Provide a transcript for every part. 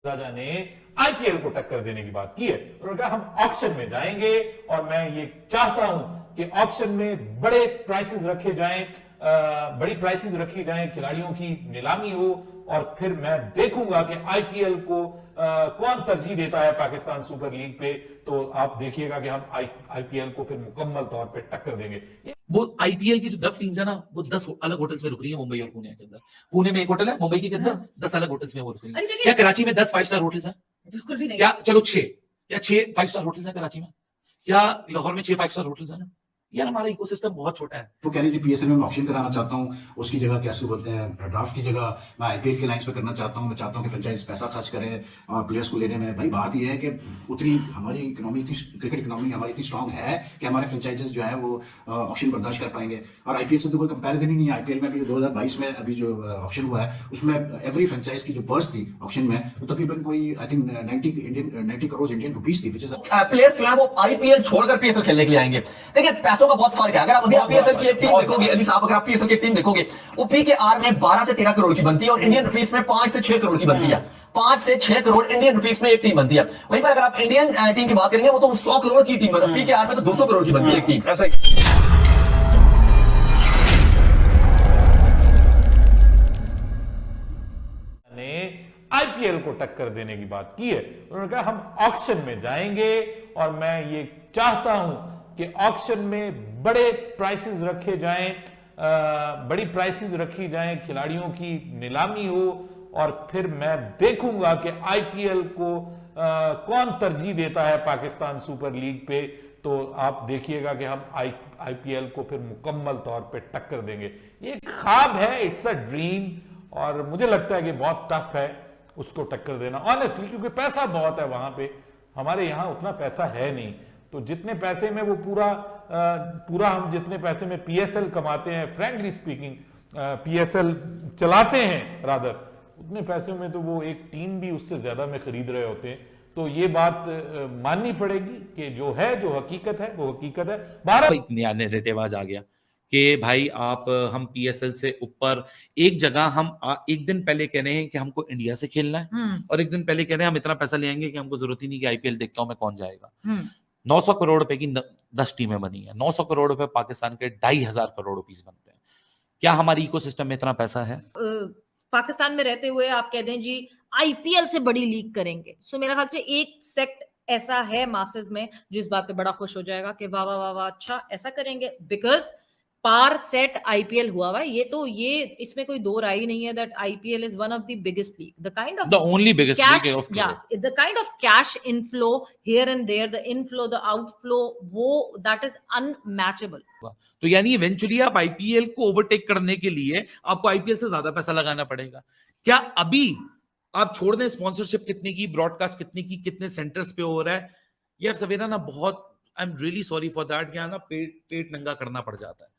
राजा ने आईपीएल को टक्कर देने की बात की है। उन्होंने कहा हम ऑक्शन में जाएंगे और मैं ये चाहता हूं कि ऑक्शन में बड़े प्राइसेस रखे जाएं, बड़ी प्राइसेस रखी जाएं, खिलाड़ियों की नीलामी हो और फिर मैं देखूंगा कि आईपीएल को कौन तरजीह देता है पाकिस्तान सुपर लीग पे। तो आप देखिएगा कि हम आईपीएल को फिर मुकम्मल तौर पे टक्कर देंगे। वो आईपीएल की जो 10 टीम्स है ना, वो 10 अलग होटल्स में रुक रही है, मुंबई और पुणे के अंदर। पुणे में एक होटल है, मुंबई के अंदर 10 अलग होटल्स में वो रुक रही है। क्या कराची में 10 5 स्टार होटल्स हैं? बिल्कुल भी नहीं। क्या चलो 6, क्या 6 5 स्टार होटल्स हैं कराची में? क्या लाहौर में 6 5 स्टार होटल्स हैं? यार हमारा इकोसिस्टम बहुत छोटा है। वो कह रही थी पीएसएल में मैं ऑक्शन कराना चाहता हूँ, उसकी जगह कैसे बोलते हैं ड्राफ्ट की जगह मैं आईपीएल के लाइंस पे करना चाहता हूँ। मैं चाहता हूँ कि फ्रेंचाइज पैसा खर्च करें प्लेयर्स को लेने में। भाई बात यह है कि उतनी हमारी इकोनॉमी इतनी क्रिकेट इकोनॉमी हमारी इतनी स्ट्रांग है कि हमारे फ्रेंचाइजेस जो है वो ऑक्शन बर्दाश्त कर पाएंगे। और आईपीएल से तो कोई कंपैरिजन ही नहीं है। आईपीएल में अभी 2022 में अभी जो ऑक्शन हुआ है उसमें एवरी फ्रेंचाइज की जो पर्स थी ऑक्शन में वो तकरीबन कोई I think 90 crore Indian rupees थी। प्लेयर्स जो है वो आईपीएल छोड़कर पीएसएल खेलने के लिए आएंगे। देखिए पैसों का बहुत फर्क है। अगर आप अभी पीएसएल की एक टीम देखोगे, अली साहब अगर आप पीएसएल की टीम देखोगे, वो पीकेआर में 12 से 13 करोड़ की बनती है और इंडियन रुपीस में 5 से 6 करोड़ की बनती है। 5 से 6 करोड़ इंडियन रुपीस में एक टीम बनती है। वहीं पर अगर आप इंडियन टीम की बात करेंगे वो तो 100 करोड़ की टीम बनती है। पीकेआर में तो 200 करोड़ की बनती है एक टीम। आईपीएल को टक्कर देने की बात की है। उन्होंने कहा हम ऑक्शन में जाएंगे और मैं ये चाहता हूं कि ऑक्शन में बड़े प्राइसेस रखे जाएं, बड़ी प्राइसेस रखी जाएं, खिलाड़ियों की नीलामी हो और फिर मैं देखूंगा कि आईपीएल को कौन तरजीह देता है पाकिस्तान सुपर लीग पे। तो आप देखिएगा कि हम आईपीएल को फिर मुकम्मल तौर पे टक्कर देंगे। ये ख्वाब है, इट्स अ ड्रीम, और मुझे लगता है कि बहुत टफ है उसको टक्कर देना ऑनेस्टली, क्योंकि पैसा बहुत है वहां पे। हमारे यहां उतना पैसा है नहीं, तो जितने पैसे में वो पूरा हम जितने पैसे में पीएसएल कमाते हैं, फ्रैंकली स्पीकिंग पीएसएल चलाते हैं रादर, उतने पैसे में तो वो एक टीम भी उससे ज्यादा में खरीद रहे होते हैं। तो ये बात माननी पड़ेगी कि जो है, जो हकीकत है वो हकीकत है। नया नैरेटिव आज आ गया कि भाई आप हम पीएसएल से ऊपर, एक जगह हम एक दिन पहले कह रहे हैं कि हमको इंडिया से खेलना है और एक दिन पहले कह रहे हैं हम इतना पैसा ले आएंगे कि हमको जरूरत ही नहीं कि आईपीएल देखता हूं मैं कौन जाएगा। 900 करोड़ रुपए की 10 टीमें बनी है। 900 करोड़ रुपए पाकिस्तान के 2,500 करोड़ रुपीस बनते हैं। क्या हमारी इकोसिस्टम में इतना पैसा है? पाकिस्तान में रहते हुए आप कह दें जी आईपीएल से बड़ी लीग करेंगे, सो मेरा ख्याल से एक सेक्ट ऐसा है मासेस में जिस बात पे बड़ा खुश हो जाएगा कि वाह वाह वाह वाह, अच्छा ऐसा करेंगे, बिकॉज पार सेट आईपीएल हुआ हुआ है। ये इसमें कोई दो राय नहीं है that IPL is one of the biggest league, the kind of the only biggest league of cricket, the kind of cash inflow here and there, the inflow, the outflow, वो that is unmatchable. तो यानी eventually आप IPL को overtake करने के लिए आपको IPL से ज्यादा पैसा लगाना पड़ेगा। क्या अभी आप छोड़ दें स्पॉन्सरशिप कितने की, ब्रॉडकास्ट कितने की, कितने सेंटर्स पे हो रहा है, यार सवेरा ना बहुत, I am really sorry for that, क्या ना पेट नंगा करना पड़ जाता है।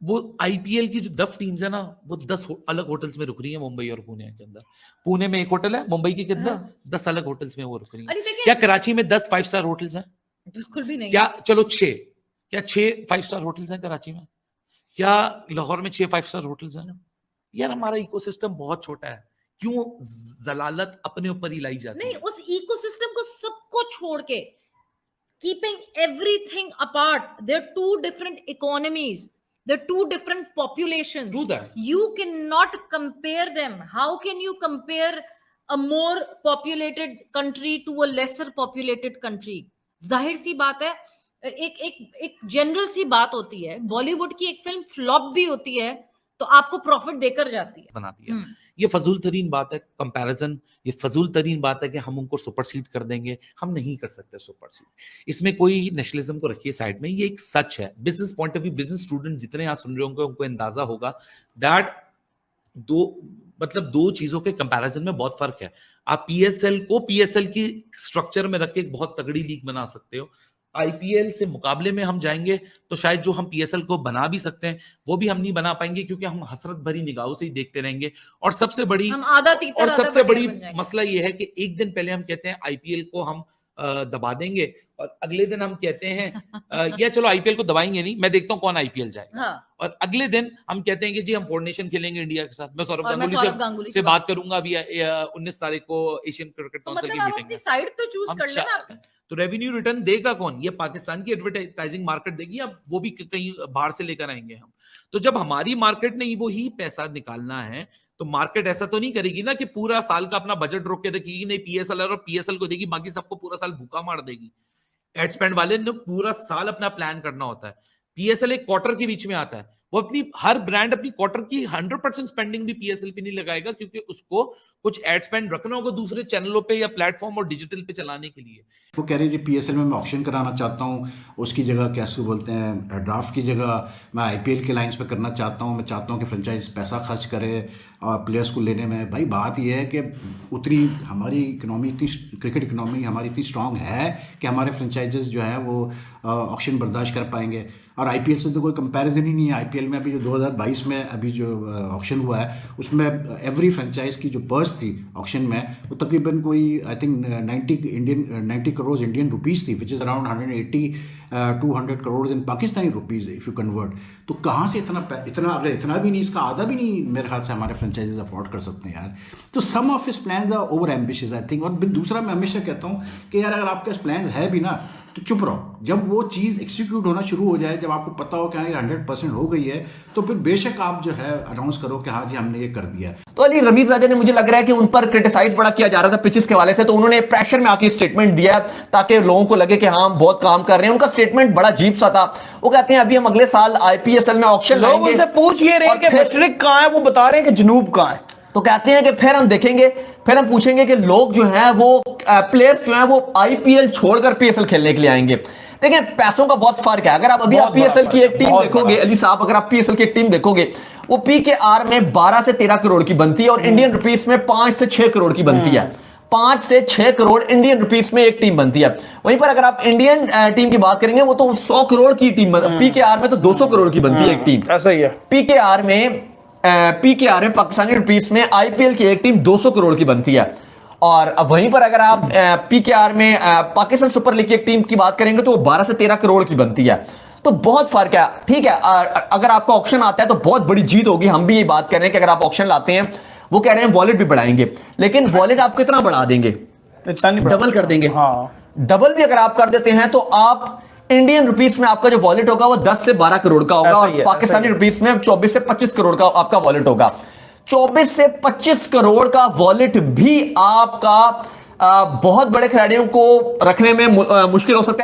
वो आईपीएल की जो 10 टीम्स है ना, वो 10 अलग होटल्स में रुक रही है मुंबई और पुणे के अंदर। पुणे में एक होटल है, मुंबई के अंदर 10 अलग होटल्स में वो रुक रही है। क्या कराची में 10 5 स्टार होटल्स हैं? बिल्कुल भी नहीं। क्या चलो 6, क्या 6 5 स्टार होटल्स हैं कराची में? क्या लाहौर में 6 5 स्टार होटल्स हैं? यार हमारा इकोसिस्टम बहुत छोटा है, क्यों जलालत अपने ऊपर ही लाई जाती नहीं, उस इकोसिस्टम को सबको छोड़ के, keeping everything apart, they're two different economies, they're two different populations. True that. You cannot compare them. How can you compare a more populated country to a lesser populated country? जाहिर सी बात है, एक general सी बात होती है, बॉलीवुड की एक film flop भी होती है तो आपको प्रॉफिट देकर जाती है, बनाती है। ये फजूल तरीन बात है कंपैरिजन, ये फजूल तरीन बात है कि हम उनको सुपरसीड कर देंगे। हम नहीं कर सकते सुपरसीड। इसमें कोई नेशनलिज्म को रखिए साइड में, ये एक सच है। Business point of view, business student जितने यहाँ सुन रहे होंगे उनको अंदाजा होगा दैट दो चीजों के कंपैरिजन में बहुत फर्क है। आप पीएसएल को पीएसएल की स्ट्रक्चर में रख के एक बहुत तगड़ी लीग बना सकते हो। आईपीएल से मुकाबले में हम जाएंगे तो शायद जो हम पीएसएल को बना भी सकते हैं वो भी हम नहीं बना पाएंगे, क्योंकि हम हसरत भरी निगाहों से ही देखते रहेंगे। और सबसे बड़ी मसला ये है कि एक दिन पहले हम कहते हैं आईपीएल को हम दबा देंगे और अगले दिन हम कहते हैं या चलो आईपीएल को दबाएंगे नहीं, मैं देखता हूँ कौन आईपीएल जाएगा। हाँ। और अगले दिन हम कहते हैं कि जी हम फोर नेशन खेलेंगे इंडिया के साथ। मैं सौरव और मैं गांगुली सौरव गांगुली से बात करूंगा अभी 19 तारीख को एशियन क्रिकेट तो काउंसिल मतलब की आप मीटिंग अपनी में। साइड तो चूज हम कर लेना आप। तो रेवेन्यू रिटर्न देगा कौन? ये पाकिस्तान की एडवर्टाइजिंग मार्केट देगी, या वो भी कहीं बाहर से लेकर आएंगे हम? तो जब हमारी मार्केट ने वो ही पैसा निकालना है तो मार्केट ऐसा तो नहीं करेगी ना कि पूरा साल का अपना बजट रोक के रखेगी, नहीं पीएसएल और पीएसएल को देगी, बाकी सबको पूरा साल भूखा मार देगी। एड स्पेंड वाले ने पूरा साल अपना प्लान करना होता है। पीएसएल एक क्वार्टर के बीच में आता है, वो अपनी हर ब्रांड अपनी क्वार्टर की 100% स्पेंडिंग भी पीएसएल पे नहीं लगाएगा, क्योंकि उसको कुछ एड स्पेंड रखना होगा दूसरे चैनलों पे या प्लेटफॉर्म और डिजिटल पे चलाने के लिए। वो कह रहे हैं पीएसएल में मैं ऑक्शन कराना चाहता हूँ, उसकी जगह कैसे बोलते हैं ड्राफ्ट की जगह मैं आईपीएल के लाइंस पे करना चाहता हूँ। मैं चाहता हूँ कि फ्रेंचाइज पैसा खर्च करे और प्लेयर्स को लेने में। भाई बात यह है कि उतनी हमारी इकोनॉमी इतनी क्रिकेट इकोनॉमी हमारी इतनी स्ट्रांग है कि हमारे फ्रेंचाइजेस जो है वो ऑक्शन बर्दाश्त कर पाएंगे। और आईपीएल से तो कोई कंपैरिजन ही नहीं है। आईपीएल में अभी जो 2022 में अभी जो ऑक्शन हुआ है उसमें एवरी फ्रेंचाइज की जो पर्स थी ऑक्शन में वो तकरीबन कोई I think 90 crore Indian rupees थी, which is around 180-200 crore in Pakistani rupees if you convert. तो कहाँ से इतना अगर इतना भी नहीं, इसका आधा भी नहीं मेरे ख्याल से हमारे फ्रेंचाइजेज अफोर्ड कर सकते हैं यार। तो some of his plans are over ambitious I think. और दूसरा मैं हमेशा कहता हूँ कि यार अगर आपके पास प्लान है भी ना तो चुप रहो। जब वो चीज़ एग्जीक्यूट होना शुरू हो जाए, जब आपको पता हो कि हाँ ये 100% हो गई है, तो फिर बेशक आप जो है अनाउंस करो कि हाँ जी हमने ये कर दिया। तो अली रमीज राजा ने, मुझे लग रहा है कि उन पर क्रिटिसाइज बड़ा किया जा रहा था पिचेस के हवाले से, तो उन्होंने प्रेशर में आके स्टेटमेंट दिया ताकि लोगों को लगे कि हाँ हम बहुत काम कर रहे हैं। उनका स्टेटमेंट बड़ा अजीब सा था। वो कहते हैं अभी हम अगले साल आईपीएल में ऑक्शन लोग उनसे पूछ ये रहे कि मशरिक कहां है, वो बता रहे हैं कि जनूब कहां है। तो कहते हैं कि फिर हम देखेंगे, फिर हम पूछेंगे कि लोग जो हैं वो प्लेयर्स जो हैं वो आईपीएल छोड़कर पीएसएल खेलने के लिए आएंगे। देखिए पैसों का बहुत फर्क है। अगर आप अभी आप पीएसएल की एक टीम देखोगे अली साहब, अगर आप पीएसएल की एक टीम देखोगे वो पीकेआर में 12 से 13 करोड़ की बनती है और इंडियन रुपीस में 5 से 6 करोड़ की बनती है। 5 से 6 करोड़ इंडियन रुपीस में एक टीम बनती है। वहीं पर अगर आप इंडियन टीम की बात करेंगे वो तो 100 करोड़ की टीम, पीकेआर में तो 200 करोड़ की बनती है एक टीम। ऐसा ही है। पीकेआर में पाकिस्तानी रुपीस में आईपीएल की एक टीम 200 करोड़ की बनती है। और वहीं पर अगर आप पीकेआर में पाकिस्तान सुपर लीग की एक टीम की बात करेंगे तो वो 12 से 13 करोड़ की बनती है। तो बहुत फर्क है। ठीक है, अगर आपका ऑक्शन आता है तो बहुत बड़ी जीत होगी। हम भी ये बात कर रहे हैं कि अगर आप ऑक्शन लाते हैं, वो कह रहे हैं वॉलेट भी बढ़ाएंगे, लेकिन वॉलेट आप कितना बढ़ा देंगे? डबल कर देंगे। हाँ। डबल भी अगर आप कर देते हैं तो आप इंडियन रुपीस में आपका जो वॉलेट होगा वो 10 से 12 करोड़ का होगा और पाकिस्तानी रुपीस में 24 से 25 करोड़ का आपका वॉलेट होगा। 24 से 25 करोड़ का वॉलेट भी आपका बहुत बड़े खिलाड़ियों को रखने में मुश्किल हो सकता है।